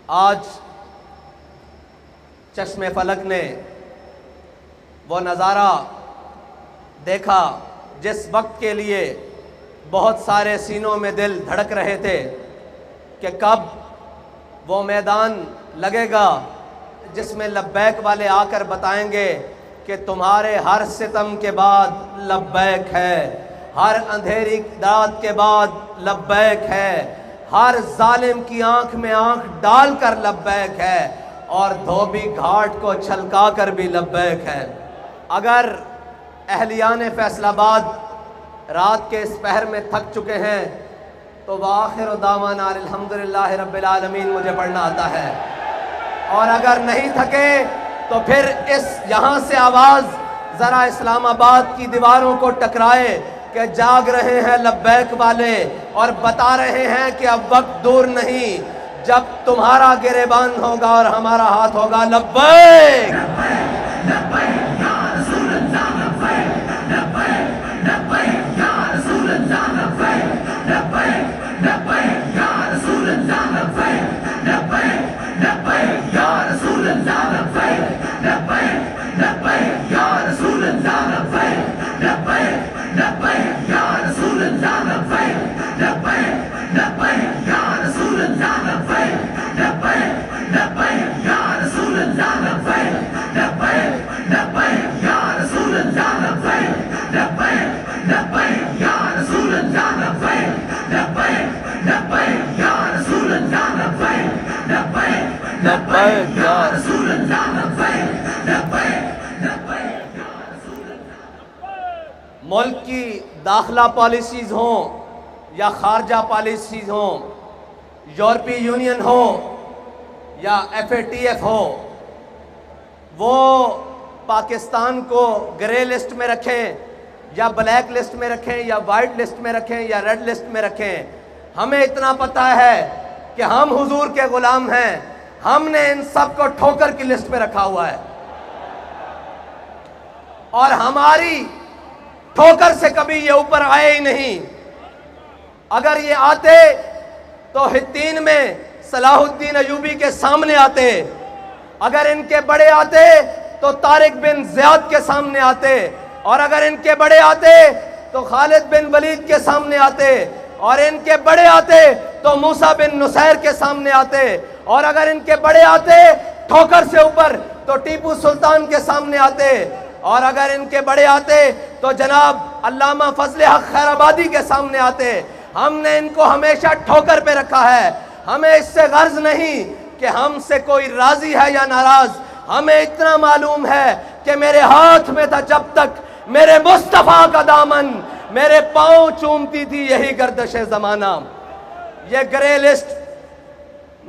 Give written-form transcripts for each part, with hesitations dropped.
آج چشم فلک نے وہ نظارہ دیکھا جس وقت کے لیے بہت سارے سینوں میں دل دھڑک رہے تھے کہ کب وہ میدان لگے گا جس میں لبیک والے آ کر بتائیں گے کہ تمہارے ہر ستم کے بعد لبیک ہے، ہر اندھیری رات کے بعد لبیک ہے، ہر ظالم کی آنکھ میں آنکھ ڈال کر لبیک ہے، اور دھوبی گھاٹ کو چھلکا کر بھی لبیک ہے۔ اگر اہلیان فیصل آباد رات کے اس پہر میں تھک چکے ہیں تو وآخر دعوانا الحمدللہ رب العالمین مجھے پڑھنا آتا ہے، اور اگر نہیں تھکے تو پھر یہاں سے آواز ذرا اسلام آباد کی دیواروں کو ٹکرائے کہ جاگ رہے ہیں لبیک والے اور بتا رہے ہیں کہ اب وقت دور نہیں جب تمہارا گریبان ہوگا اور ہمارا ہاتھ ہوگا لبیک۔ ملک کی داخلہ پالیسیز ہوں یا خارجہ پالیسیز ہوں، یورپی یونین ہو یا FATF ہو، وہ پاکستان کو گرے لسٹ میں رکھیں یا بلیک لسٹ میں رکھیں یا وائٹ لسٹ میں رکھیں یا ریڈ لسٹ میں رکھیں، ہمیں اتنا پتہ ہے کہ ہم حضور کے غلام ہیں۔ ہم نے ان سب کو ٹھوکر کی لسٹ پہ رکھا ہوا ہے، اور ہماری ٹھوکر سے کبھی یہ اوپر آئے ہی نہیں۔ اگر یہ آتے تو ہتین میں صلاح الدین ایوبی کے سامنے آتے، اگر ان کے بڑے آتے تو طارق بن زیاد کے سامنے آتے، اور اگر ان کے بڑے آتے تو خالد بن ولید کے سامنے آتے، اور ان کے بڑے آتے تو موسیٰ بن نصیر کے سامنے آتے، اور اگر ان کے بڑے آتے ٹھوکر سے اوپر تو ٹیپو سلطان کے سامنے آتے، اور اگر ان کے بڑے آتے تو جناب علامہ فضل حق خیر آبادی کے سامنے آتے۔ ہم نے ان کو ہمیشہ ٹھوکر پہ رکھا ہے۔ ہمیں اس سے غرض نہیں کہ ہم سے کوئی راضی ہے یا ناراض، ہمیں اتنا معلوم ہے کہ میرے ہاتھ میں تھا جب تک میرے مصطفیٰ کا دامن، میرے پاؤں چومتی تھی یہی گردش زمانہ۔ یہ گرے لسٹ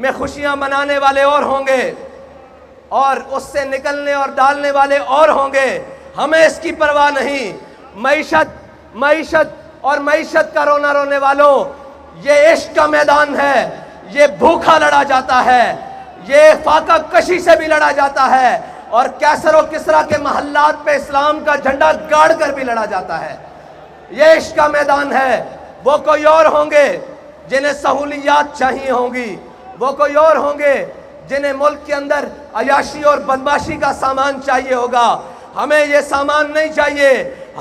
میں خوشیاں منانے والے اور ہوں گے، اور اس سے نکلنے اور ڈالنے والے اور ہوں گے، ہمیں اس کی پرواہ نہیں۔ معیشت اور معیشت کا رونا رونے والوں، یہ عشق کا میدان ہے، یہ بھوکا لڑا جاتا ہے، یہ فاقہ کشی سے بھی لڑا جاتا ہے، اور کیسر و کسرا کے محلات پہ اسلام کا جھنڈا گاڑ کر بھی لڑا جاتا ہے۔ یہ عشق کا میدان ہے۔ وہ کوئی اور ہوں گے جنہیں سہولیات چاہیے ہوں گی، وہ کوئی اور ہوں گے جنہیں ملک کے اندر عیاشی اور بدماشی کا سامان چاہیے ہوگا۔ ہمیں یہ سامان نہیں چاہیے،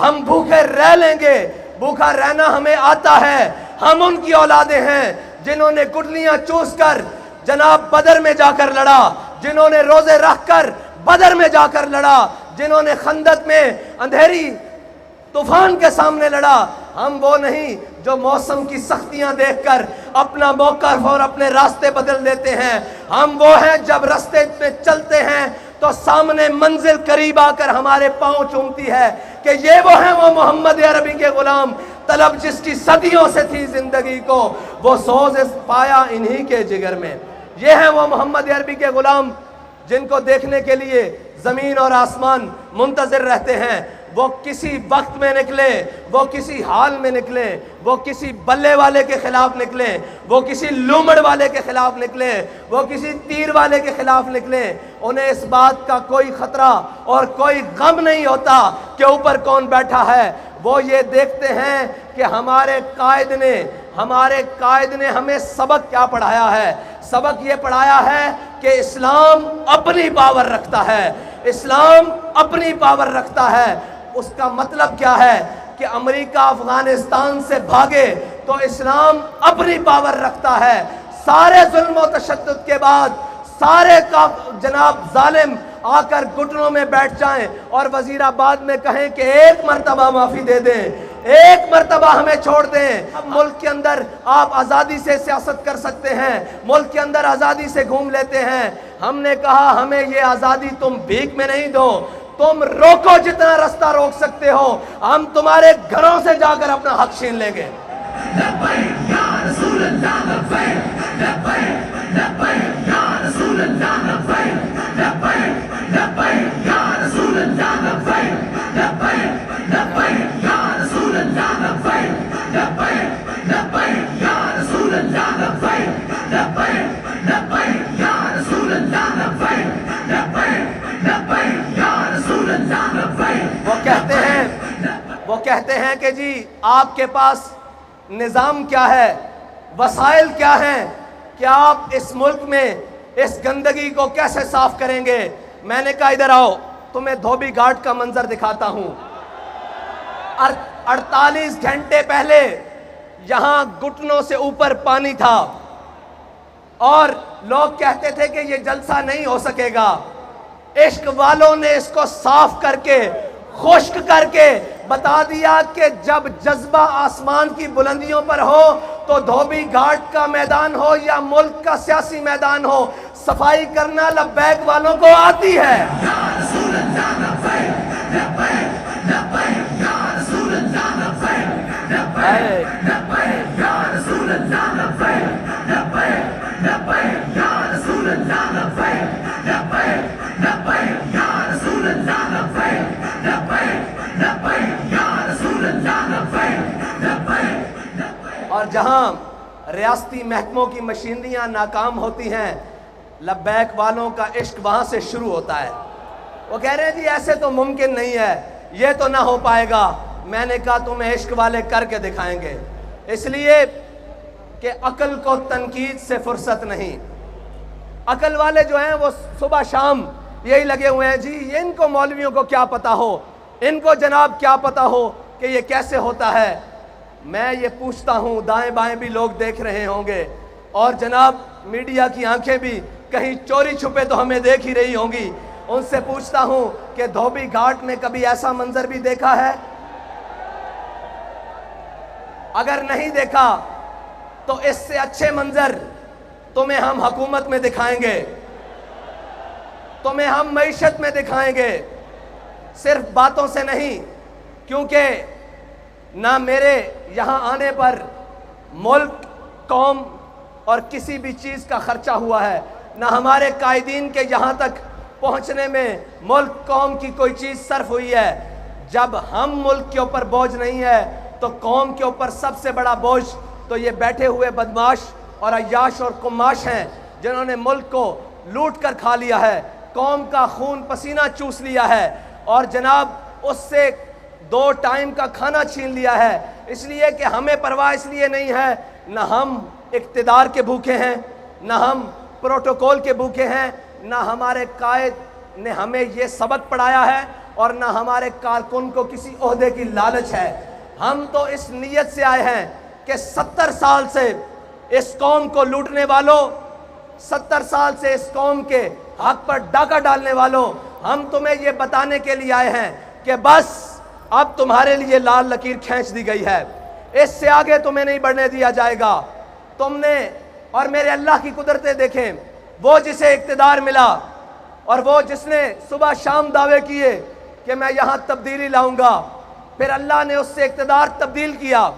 ہم بھوکے رہ لیں گے، بھوکا رہنا ہمیں آتا ہے۔ ہم ان کی اولادیں ہیں جنہوں نے گٹلیاں چوس کر جناب بدر میں جا کر لڑا، جنہوں نے روزے رکھ کر بدر میں جا کر لڑا، جنہوں نے خندق میں اندھیری طوفان کے سامنے لڑا۔ ہم وہ نہیں جو موسم کی سختیاں دیکھ کر اپنا موقف اور اپنے راستے بدل دیتے ہیں۔ ہم وہ ہیں جب راستے میں چلتے ہیں تو سامنے منزل قریب آ کر ہمارے پاؤں چومتی ہے کہ یہ وہ ہیں وہ محمد عربی کے غلام، طلب جس کی صدیوں سے تھی زندگی کو، وہ سوز پایا انہی کے جگر میں۔ یہ ہیں وہ محمد عربی کے غلام جن کو دیکھنے کے لیے زمین اور آسمان منتظر رہتے ہیں۔ وہ کسی وقت میں نکلے، وہ کسی حال میں نکلے، وہ کسی بلے والے کے خلاف نکلے، وہ کسی لومڑ والے کے خلاف نکلے، وہ کسی تیر والے کے خلاف نکلے، انہیں اس بات کا کوئی خطرہ اور کوئی غم نہیں ہوتا کہ اوپر کون بیٹھا ہے۔ وہ یہ دیکھتے ہیں کہ ہمارے قائد نے، ہمارے قائد نے ہمیں سبق کیا پڑھایا ہے؟ سبق یہ پڑھایا ہے کہ اسلام اپنی پاور رکھتا ہے، اسلام اپنی پاور رکھتا ہے۔ اس کا مطلب کیا ہے کہ امریکہ افغانستان سے بھاگے تو اسلام اپنی پاور رکھتا ہے۔ سارے ظلم و تشدد کے بعد سارے کا جناب ظالم آ کر گھٹنوں میں بیٹھ جائیں اور وزیر آباد میں کہیں کہ ایک مرتبہ معافی دے دیں، ایک مرتبہ ہمیں چھوڑ دیں۔ اب ملک کے اندر آپ آزادی سے سیاست کر سکتے ہیں، ملک کے اندر آزادی سے گھوم لیتے ہیں۔ ہم نے کہا ہمیں یہ آزادی تم بھیک میں نہیں دو، تم روکو جتنا رستہ روک سکتے ہو، ہم تمہارے گھروں سے جا کر اپنا حق چھین لیں گے۔ لبیک یا رسول اللہ لبیک، لبیک لبیک یا رسول اللہ لبیک، لبیک لبیک یا رسول اللہ لبیک، لبیک لبیک یا رسول اللہ لبیک، لبیک لبیک یا رسول اللہ لبیک، لبیک لبیک یا رسول اللہ لبیک، لبیک لبیک یا رسول اللہ لبیک۔ وہ کہتے ہیں کہ جی آپ کے پاس نظام کیا ہے، وسائل کیا ہیں کہ آپ اس ملک میں اس گندگی کو کیسے صاف کریں گے؟ میں نے کہا ادھر آؤ، تمہیں دھوبی گھاٹ کا منظر دکھاتا ہوں۔ 48 گھنٹے پہلے یہاں گھٹنوں سے اوپر پانی تھا اور لوگ کہتے تھے کہ یہ جلسہ نہیں ہو سکے گا۔ عشق والوں نے اس کو صاف کر کے، خشک کر کے بتا دیا کہ جب جذبہ آسمان کی بلندیوں پر ہو تو دھوبی گھاٹ کا میدان ہو یا ملک کا سیاسی میدان ہو، صفائی کرنا لبیک والوں کو آتی ہے۔ یا رسول اللہ لبیک، لبیک لبیک یا رسول اللہ لبیک، لبیک لبیک یا رسول اللہ لبیک، لبیک لبیک یا رسول اللہ لبیک، لبیک لبیک یا رسول اللہ لبیک، لبیک لبیک یا رسول اللہ لبیک، لبیک۔ اور جہاں ریاستی محکموں کی مشینریاں ناکام ہوتی ہیں، لبیک والوں کا عشق وہاں سے شروع ہوتا ہے۔ وہ کہہ رہے ہیں جی ایسے تو ممکن نہیں ہے، یہ تو نہ ہو پائے گا۔ میں نے کہا تمہیں عشق والے کر کے دکھائیں گے، اس لیے کہ عقل کو تنقید سے فرصت نہیں۔ عقل والے جو ہیں وہ صبح شام یہی لگے ہوئے ہیں جی ان کو مولویوں کو کیا پتا ہو، ان کو جناب کیا پتا ہو کہ یہ کیسے ہوتا ہے۔ میں یہ پوچھتا ہوں، دائیں بائیں بھی لوگ دیکھ رہے ہوں گے اور جناب میڈیا کی آنکھیں بھی کہیں چوری چھپے تو ہمیں دیکھ ہی رہی ہوں گی، ان سے پوچھتا ہوں کہ دھوبی گھاٹ میں کبھی ایسا منظر بھی دیکھا ہے؟ اگر نہیں دیکھا تو اس سے اچھے منظر تمہیں ہم حکومت میں دکھائیں گے، تمہیں ہم معیشت میں دکھائیں گے، صرف باتوں سے نہیں، کیونکہ نہ میرے یہاں آنے پر ملک، قوم اور کسی بھی چیز کا خرچہ ہوا ہے، نہ ہمارے قائدین کے یہاں تک پہنچنے میں ملک، قوم کی کوئی چیز صرف ہوئی ہے۔ جب ہم ملک کے اوپر بوجھ نہیں ہے تو قوم کے اوپر سب سے بڑا بوجھ تو یہ بیٹھے ہوئے بدماش اور عیاش اور قماش ہیں جنہوں نے ملک کو لوٹ کر کھا لیا ہے، قوم کا خون پسینہ چوس لیا ہے اور جناب اس سے 2 ٹائم کا کھانا چھین لیا ہے۔ اس لیے کہ ہمیں پرواہ اس لیے نہیں ہے، نہ ہم اقتدار کے بھوکے ہیں، نہ ہم پروٹوکول کے بھوکے ہیں، نہ ہمارے قائد نے ہمیں یہ سبق پڑھایا ہے اور نہ ہمارے کارکن کو کسی عہدے کی لالچ ہے۔ ہم تو اس نیت سے آئے ہیں کہ 70 سال سے اس قوم کو لوٹنے والوں، 70 سال سے اس قوم کے حق پر ڈاکہ ڈالنے والوں، ہم تمہیں یہ بتانے کے لیے آئے ہیں کہ بس اب تمہارے لیے لال لکیر کھینچ دی گئی ہے، اس سے آگے تمہیں نہیں بڑھنے دیا جائے گا۔ تم نے اور میرے اللہ کی قدرتیں دیکھیں، وہ جسے اقتدار ملا اور وہ جس نے صبح شام دعوے کیے کہ میں یہاں تبدیلی لاؤں گا، پھر اللہ نے اس سے اقتدار تبدیل کیا،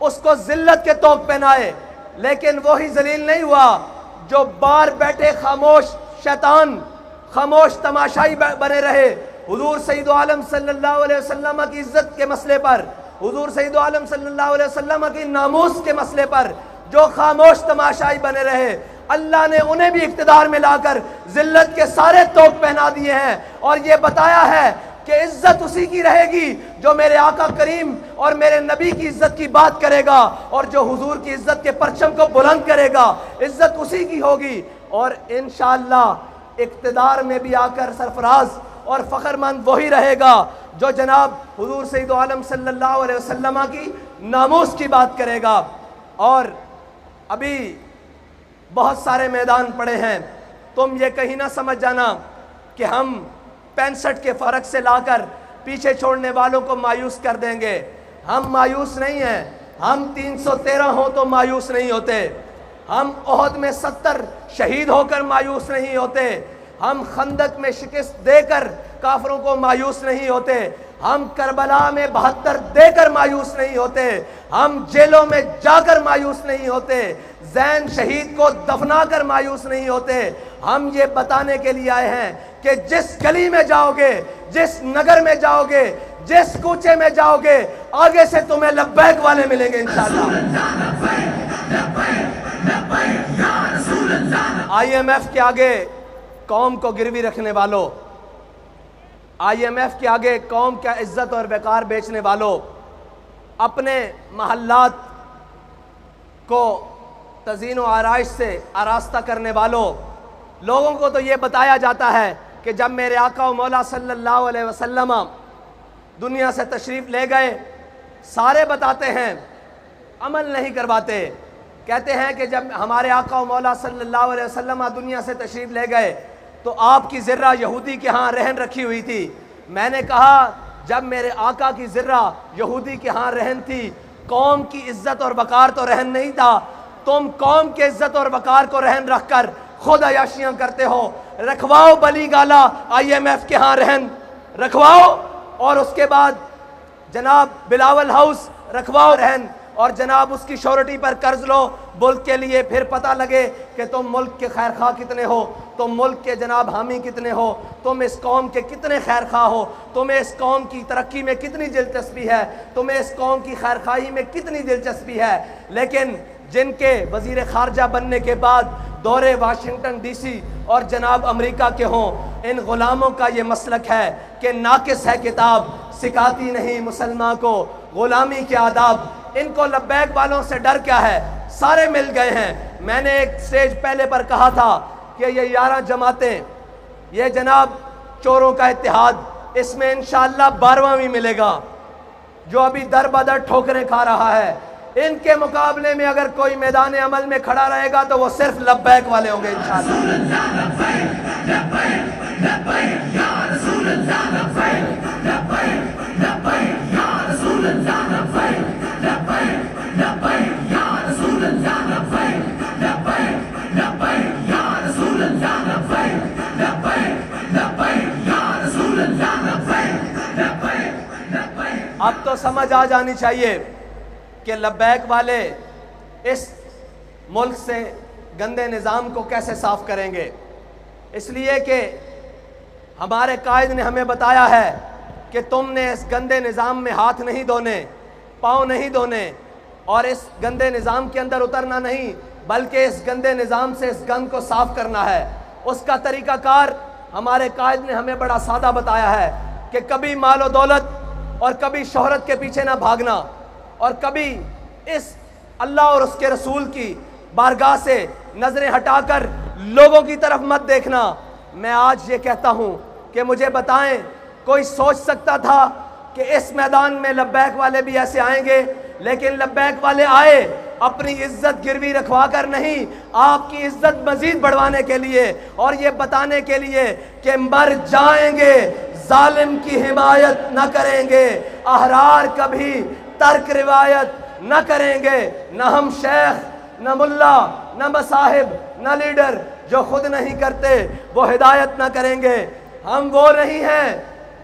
اس کو ذلت کے طوق پہنائے، لیکن وہی ذلیل نہیں ہوا جو بار بیٹھے خاموش شیطان، خاموش تماشائی بنے رہے۔ حضور سید عالم صلی اللہ علیہ وسلم کی عزت کے مسئلے پر، حضور سید عالم صلی اللہ علیہ وسلم کی ناموس کے مسئلے پر جو خاموش تماشائی بنے رہے، اللہ نے انہیں بھی اقتدار میں لا کر ذلت کے سارے طوق پہنا دیے ہیں اور یہ بتایا ہے کہ عزت اسی کی رہے گی جو میرے آقا کریم اور میرے نبی کی عزت کی بات کرے گا اور جو حضور کی عزت کے پرچم کو بلند کرے گا، عزت اسی کی ہوگی۔ اور انشاءاللہ اقتدار میں بھی آ کر سرفراز اور فخر مند وہی رہے گا جو جناب حضور سید عالم صلی اللہ علیہ وسلم کی ناموس کی بات کرے گا۔ اور ابھی بہت سارے میدان پڑے ہیں، تم یہ کہیں نہ سمجھ جانا کہ ہم 65 کے فرق سے لا کر پیچھے چھوڑنے والوں کو مایوس کر دیں گے۔ ہم مایوس نہیں ہیں، ہم 313 ہوں تو مایوس نہیں ہوتے، ہم احد میں 70 شہید ہو کر مایوس نہیں ہوتے، ہم خندق میں شکست دے کر کافروں کو مایوس نہیں ہوتے، ہم کربلا میں 72 دے کر مایوس نہیں ہوتے، ہم جیلوں میں جا کر مایوس نہیں ہوتے، زین شہید کو دفنا کر مایوس نہیں ہوتے۔ ہم یہ بتانے کے لیے آئے ہیں کہ جس گلی میں جاؤ گے، جس نگر میں جاؤ گے، جس کوچے میں جاؤ گے، آگے سے تمہیں لبیک والے ملیں گے انشاءاللہ۔ آئی ایم ایف کے آگے قوم کو گروی رکھنے والوں، آئی ایم ایف کے آگے قوم کا عزت اور وقار بیچنے والوں، اپنے محلات کو تزئین و آرائش سے آراستہ کرنے والوں، لوگوں کو تو یہ بتایا جاتا ہے کہ جب میرے آقا و مولا صلی اللہ علیہ وسلم دنیا سے تشریف لے گئے، سارے بتاتے ہیں، عمل نہیں کرواتے، کہتے ہیں کہ جب ہمارے آقا و مولا صلی اللہ علیہ وسلم دنیا سے تشریف لے گئے تو آپ کی ذرہ یہودی کے ہاں رہن رکھی ہوئی تھی۔ میں نے کہا جب میرے آقا کی ذرہ یہودی کے ہاں رہن تھی، قوم کی عزت اور وقار تو رہن نہیں تھا، تم قوم کے عزت اور وقار کو رہن رکھ کر خود عیاشیاں کرتے ہو۔ رکھواؤ بلی گالا آئی ایم ایف کے ہاں رہن رکھواؤ، اور اس کے بعد جناب بلاول ہاؤس رکھواؤ رہن، اور جناب اس کی شورٹی پر قرض لو ملک کے لیے، پھر پتہ لگے کہ تم ملک کے خیر خواہ کتنے ہو، تم ملک کے جناب حامی کتنے ہو، تم اس قوم کے کتنے خیر خواہ ہو، تمہیں اس قوم کی ترقی میں کتنی دلچسپی ہے، تمہیں اس قوم کی خیر خواہی میں کتنی دلچسپی ہے۔ لیکن جن کے وزیر خارجہ بننے کے بعد دورے واشنگٹن ڈی سی اور جناب امریکہ کے ہوں، ان غلاموں کا یہ مسلک ہے کہ ناقص ہے کتاب، سکھاتی نہیں مسلمان کو غلامی کے آداب۔ ان کو لبیک والوں سے ڈر کیا ہے؟ سارے مل گئے ہیں۔ میں نے ایک سٹیج پہلے پر کہا تھا کہ یہ 11 جماعتیں، یہ جناب چوروں کا اتحاد، اس میں انشاءاللہ 12واں بھی ملے گا جو ابھی در بدر ٹھوکریں کھا رہا ہے۔ ان کے مقابلے میں اگر کوئی میدان عمل میں کھڑا رہے گا تو وہ صرف لبیک والے ہوں گے انشاءاللہ۔ اب تو سمجھ آ جانی چاہیے کہ لبیک والے اس ملک سے گندے نظام کو کیسے صاف کریں گے، اس لیے کہ ہمارے قائد نے ہمیں بتایا ہے کہ تم نے اس گندے نظام میں ہاتھ نہیں دھونے، پاؤں نہیں دھونے، اور اس گندے نظام کے اندر اترنا نہیں، بلکہ اس گندے نظام سے اس گند کو صاف کرنا ہے۔ اس کا طریقہ کار ہمارے قائد نے ہمیں بڑا سادہ بتایا ہے کہ کبھی مال و دولت اور کبھی شہرت کے پیچھے نہ بھاگنا، اور کبھی اس اللہ اور اس کے رسول کی بارگاہ سے نظریں ہٹا کر لوگوں کی طرف مت دیکھنا۔ میں آج یہ کہتا ہوں کہ مجھے بتائیں کوئی سوچ سکتا تھا کہ اس میدان میں لبیک والے بھی ایسے آئیں گے؟ لیکن لبیک والے آئے اپنی عزت گروی رکھوا کر نہیں، آپ کی عزت مزید بڑھوانے کے لیے، اور یہ بتانے کے لیے کہ مر جائیں گے ظالم کی حمایت نہ کریں گے، احرار کبھی ترک روایت نہ کریں گے، نہ ہم شیخ، نہ ملا، نہ مصاحب، نہ لیڈر جو خود نہیں کرتے وہ ہدایت نہ کریں گے۔ ہم وہ نہیں ہیں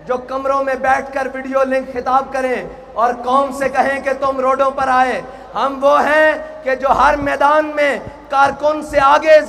جو کمروں میں بیٹھ کر ویڈیو لنک خطاب کریں اور قوم سے کہیں کہ تم روڈوں پر آئے۔ ہم وہ ہیں کہ جو ہر میدان میں کارکن سے آگے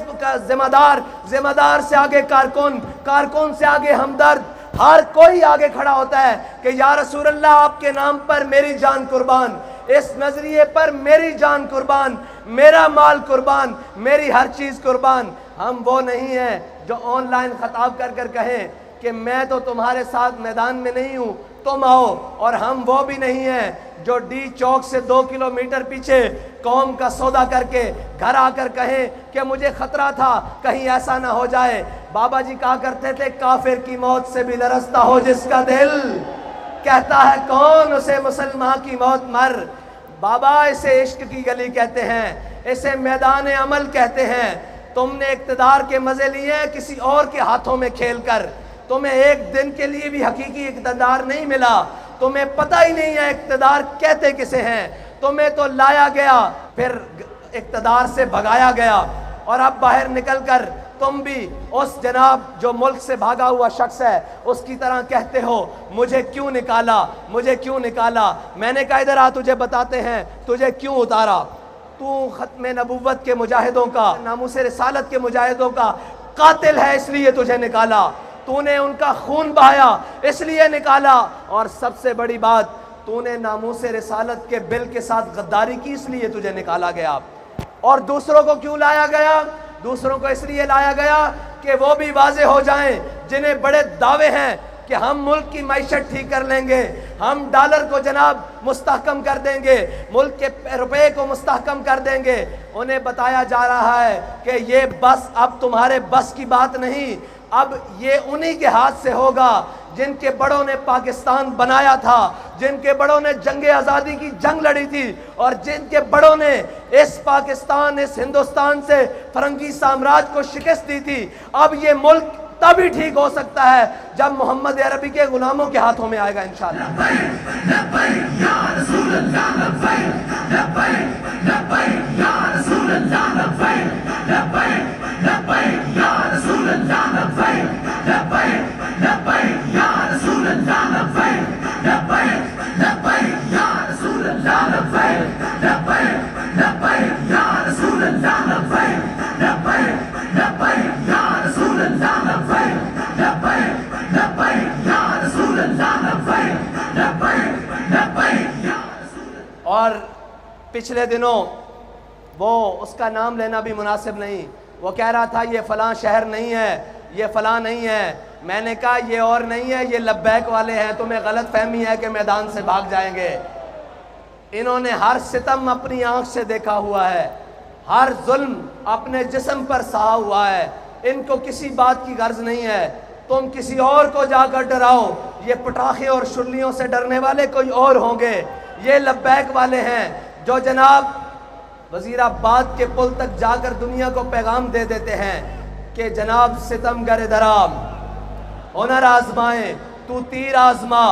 ذمہ دار، ذمہ دار سے آگے کارکن، کارکن سے آگے ہمدرد، ہر کوئی آگے کھڑا ہوتا ہے کہ یا رسول اللہ آپ کے نام پر میری جان قربان، اس نظریے پر میری جان قربان، میرا مال قربان، میری ہر چیز قربان۔ ہم وہ نہیں ہیں جو آن لائن خطاب کر کر کہیں کہ میں تو تمہارے ساتھ میدان میں نہیں ہوں، تم آؤ، اور ہم وہ بھی نہیں ہیں جو ڈی چوک سے 2 کلومیٹر پیچھے قوم کا سودا کر کے گھر آ کر کہیں کہ مجھے خطرہ تھا کہیں ایسا نہ ہو جائے۔ بابا جی کہا کرتے تھے کافر کی موت سے بھی لرزتا ہو جس کا دل، کہتا ہے کون اسے مسلمان کی موت مر۔ بابا اسے عشق کی گلی کہتے ہیں، اسے میدان عمل کہتے ہیں۔ تم نے اقتدار کے مزے لیے ہیں کسی اور کے ہاتھوں میں کھیل کر، تمہیں ایک دن کے لیے بھی حقیقی اقتدار نہیں ملا، تمہیں پتہ ہی نہیں ہے اقتدار کہتے کسے ہیں۔ تمہیں تو لایا گیا پھر اقتدار سے بھگایا گیا، اور اب باہر نکل کر تم بھی اس جناب جو ملک سے بھاگا ہوا شخص ہے اس کی طرح کہتے ہو مجھے کیوں نکالا، مجھے کیوں نکالا۔ میں نے کہا ادھر آ، تجھے بتاتے ہیں تجھے کیوں اتارا۔ تو ختم نبوت کے مجاہدوں کا، ناموس رسالت کے مجاہدوں کا قاتل ہے، اس لیے تجھے نکالا۔ تو نے ان کا خون بہایا اس لیے نکالا، اور سب سے بڑی بات تو نے ناموس رسالت کے بل کے ساتھ غداری کی اس لیے تجھے نکالا گیا۔ اور دوسروں کو کیوں لایا گیا؟ دوسروں کو اس لیے لایا گیا کہ وہ بھی واضح ہو جائیں جنہیں بڑے دعوے ہیں کہ ہم ملک کی معیشت ٹھیک کر لیں گے، ہم ڈالر کو جناب مستحکم کر دیں گے، ملک کے روپے کو مستحکم کر دیں گے۔ انہیں بتایا جا رہا ہے کہ یہ بس اب تمہارے بس کی بات نہیں، اب یہ انہی کے ہاتھ سے ہوگا جن کے بڑوں نے پاکستان بنایا تھا، جن کے بڑوں نے جنگ آزادی کی جنگ لڑی تھی، اور جن کے بڑوں نے اس پاکستان، اس ہندوستان سے فرنگی سامراج کو شکست دی تھی۔ اب یہ ملک تبھی ٹھیک ہو سکتا ہے جب محمد عربی کے غلاموں کے ہاتھوں میں آئے گا انشاءاللہ۔ لبیک یا رسول اللہ، لبیک لبیک لبیک یا رسول اللہ، لبیک لبیک لبیک یا رسول اللہ، لبیک لبیک لبیک یا رسول اللہ، لبیک لبیک لبیک یا رسول اللہ، لبیک لبیک لبیک یا رسول اللہ، لبیک لبیک لبیک یا رسول اللہ، لبیک لبیک لبیک یا رسول اللہ، لبیک لبیک لبیک یا رسول اللہ۔ اور پچھلے دنوں وہ اس کا نام لینا بھی مناسب نہیں، وہ کہہ رہا تھا یہ فلاں شہر نہیں ہے، یہ فلاں نہیں ہے۔ میں نے کہا یہ اور نہیں ہے، یہ لبیک والے ہیں، تمہیں غلط فہمی ہے کہ میدان سے بھاگ جائیں گے۔ انہوں نے ہر ستم اپنی آنکھ سے دیکھا ہوا ہے، ہر ظلم اپنے جسم پر سہا ہوا ہے، ان کو کسی بات کی غرض نہیں ہے۔ تم کسی اور کو جا کر ڈراؤ، یہ پٹاخے اور شلیوں سے ڈرنے والے کوئی اور ہوں گے۔ یہ لبیک والے ہیں جو جناب وزیر آباد کے پل تک جا کر دنیا کو پیغام دے دیتے ہیں کہ جناب ستم گر درام ہنر آزمائیں، تو تیر آزما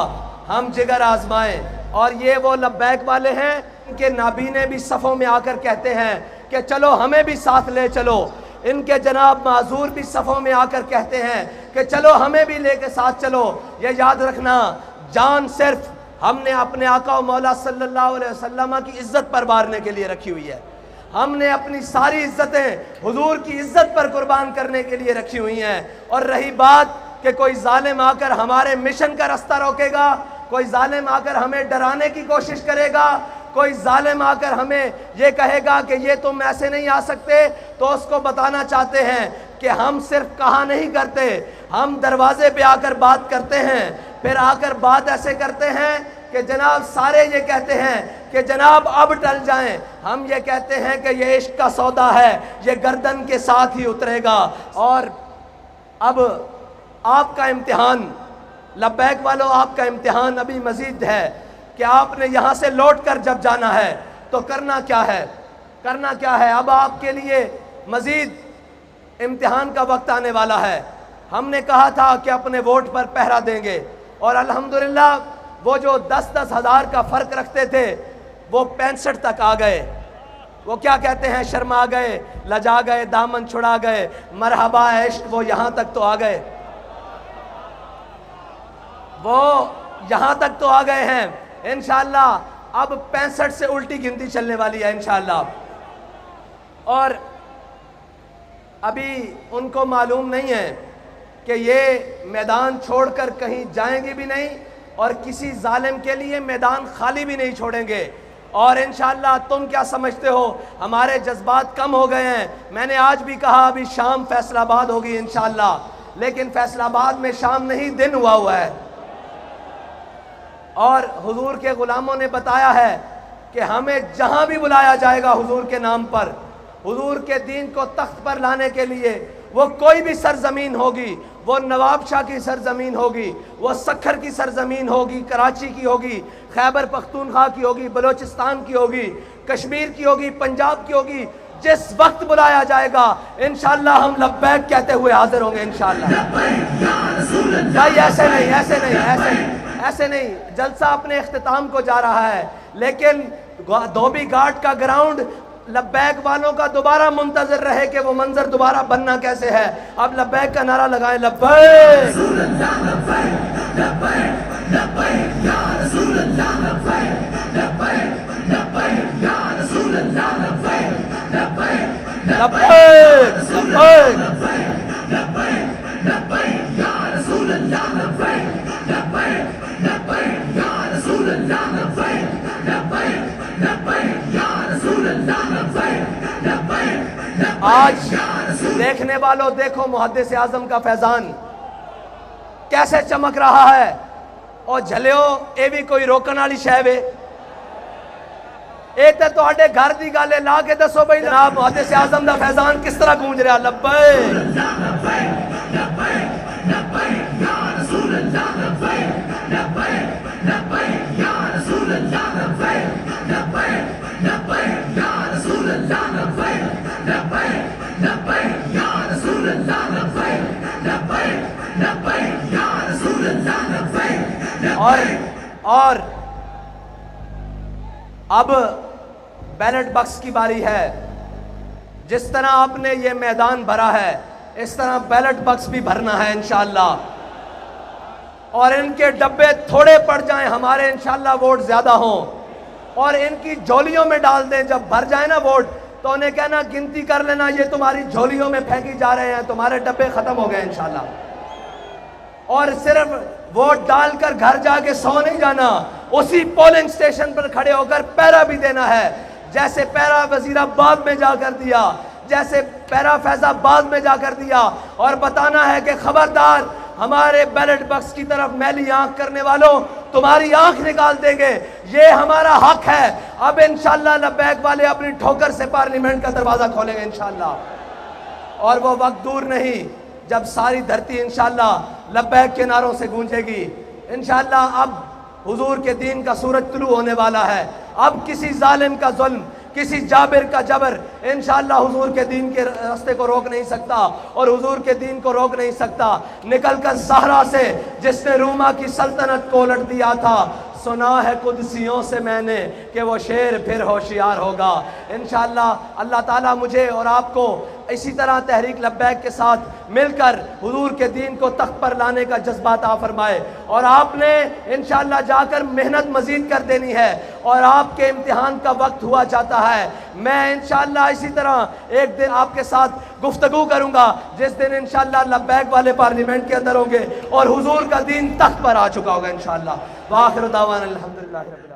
ہم جگر آزمائیں۔ اور یہ وہ لبیک والے ہیں ان کے نابینے بھی صفوں میں آ کر کہتے ہیں کہ چلو ہمیں بھی ساتھ لے چلو۔ ان کے جناب معذور بھی صفوں میں آ کر کہتے ہیں کہ چلو ہمیں بھی لے کے ساتھ چلو۔ یہ یاد رکھنا، جان صرف ہم نے اپنے آقا و مولا صلی اللہ علیہ وسلم کی عزت پر مارنے کے لیے رکھی ہوئی ہے، ہم نے اپنی ساری عزتیں حضور کی عزت پر قربان کرنے کے لیے رکھی ہوئی ہیں۔ اور رہی بات کہ کوئی ظالم آ کر ہمارے مشن کا راستہ روکے گا، کوئی ظالم آ کر ہمیں ڈرانے کی کوشش کرے گا، کوئی ظالم آ کر ہمیں یہ کہے گا کہ یہ تم ایسے نہیں آ سکتے، تو اس کو بتانا چاہتے ہیں کہ ہم صرف کہا نہیں کرتے، ہم دروازے پہ آ کر بات کرتے ہیں، پھر آ کر بات ایسے کرتے ہیں کہ جناب سارے یہ کہتے ہیں کہ جناب اب ٹل جائیں۔ ہم یہ کہتے ہیں کہ یہ عشق کا سودا ہے، یہ گردن کے ساتھ ہی اترے گا۔ اور اب آپ کا امتحان، لبیک والوں، آپ کا امتحان ابھی مزید ہے کہ آپ نے یہاں سے لوٹ کر جب جانا ہے تو کرنا کیا ہے، کرنا کیا ہے۔ اب آپ کے لیے مزید امتحان کا وقت آنے والا ہے۔ ہم نے کہا تھا کہ اپنے ووٹ پر پہرا دیں گے، اور الحمدللہ وہ جو 10-10 ہزار کا فرق رکھتے تھے وہ 65 تک آ گئے۔ وہ کیا کہتے ہیں، شرما گئے، لجا گئے، دامن چھڑا گئے، مرحبا عشق وہ یہاں تک تو آ گئے، وہ یہاں تک تو آ گئے ہیں۔ انشاءاللہ اب 65 سے الٹی گنتی چلنے والی ہے انشاءاللہ۔ اور ابھی ان کو معلوم نہیں ہے کہ یہ میدان چھوڑ کر کہیں جائیں گے بھی نہیں، اور کسی ظالم کے لیے میدان خالی بھی نہیں چھوڑیں گے۔ اور انشاءاللہ تم کیا سمجھتے ہو، ہمارے جذبات کم ہو گئے ہیں۔ میں نے آج بھی کہا ابھی شام فیصل آباد ہوگی انشاءاللہ، لیکن فیصل آباد میں شام نہیں دن ہوا ہے. اور حضور کے غلاموں نے بتایا ہے کہ ہمیں جہاں بھی بلایا جائے گا حضور کے نام پر، حضور کے دین کو تخت پر لانے کے لیے، وہ کوئی بھی سرزمین ہوگی، وہ نواب شاہ کی سرزمین ہوگی، وہ سکھر کی سرزمین ہوگی، کراچی کی ہوگی، خیبر پختونخوا کی ہوگی، بلوچستان کی ہوگی، کشمیر کی ہوگی، پنجاب کی ہوگی، جس وقت بلایا جائے گا انشاءاللہ ہم لبیک کہتے ہوئے حاضر ہوں گے انشاءاللہ. بھائی ایسے نہیں جلسہ اپنے اختتام کو جا رہا ہے، لیکن دھوبی گھاٹ کا گراؤنڈ لبیک والوں کا دوبارہ منتظر رہے کہ وہ منظر دوبارہ بننا کیسے ہے. اب لبیک کا نعرہ لگائیں، لبیک آج دیکھنے والوں دیکھو محدث اعظم کا فیضان کیسے چمک رہا ہے. اور جھلیو اے بھی کوئی روکن والی شے وے، اے تے تواڈے گھر دی گل ہے، لا کے دسو بھائی جناب محدث اعظم دا فیضان کس طرح گونج رہا. لبیک اور اب بیلٹ بکس کی باری ہے. جس طرح آپ نے یہ میدان بھرا ہے اس طرح بیلٹ بکس بھی بھرنا ہے انشاءاللہ، اور ان کے ڈبے تھوڑے پڑ جائیں، ہمارے انشاءاللہ ووٹ زیادہ ہوں، اور ان کی جھولیوں میں ڈال دیں. جب بھر جائے نا ووٹ تو انہیں کہنا گنتی کر لینا، یہ تمہاری جھولیوں میں پھینکی جا رہے ہیں، تمہارے ڈبے ختم ہو گئے انشاءاللہ. اور صرف ووٹ ڈال کر گھر جا کے سو نہیں جانا، اسی پولنگ سٹیشن پر کھڑے ہو کر پیرا بھی دینا ہے، جیسے پیرا وزیر آباد میں جا کر دیا، جیسے پیرا فیض آباد میں جا کر دیا، اور بتانا ہے کہ خبردار ہمارے بیلٹ بکس کی طرف میلی آنکھ کرنے والوں تمہاری آنکھ نکال دیں گے، یہ ہمارا حق ہے. اب انشاءاللہ لبیک والے اپنی ٹھوکر سے پارلیمنٹ کا دروازہ کھولیں گے انشاءاللہ، اور وہ وقت دور نہیں جب ساری دھرتی انشاءاللہ لبیک کے نعروں سے گونجے گی انشاءاللہ. اب حضور کے دین کا سورج طلوع ہونے والا ہے. اب کسی ظالم کا ظلم، کسی جابر کا جبر انشاءاللہ حضور کے دین کے راستے کو روک نہیں سکتا، اور حضور کے دین کو روک نہیں سکتا. نکل کر صحرا سے جس نے روما کی سلطنت کو الٹ دیا تھا، سنا ہے قدسیوں سے میں نے کہ وہ شیر پھر ہوشیار ہوگا. انشاءاللہ اللہ تعالیٰ مجھے اور آپ کو اسی طرح تحریک لبیک کے ساتھ مل کر حضور کے دین کو تخت پر لانے کا جذبہ عطا فرمائے. اور آپ نے انشاءاللہ جا کر محنت مزید کر دینی ہے، اور آپ کے امتحان کا وقت ہوا جاتا ہے. میں انشاءاللہ اسی طرح ایک دن آپ کے ساتھ گفتگو کروں گا جس دن انشاءاللہ لبیک والے پارلیمنٹ کے اندر ہوں گے اور حضور کا دین تخت پر آ چکا ہوگا انشاءاللہ. وآخر دعوانا الحمدللہ رب العالمین.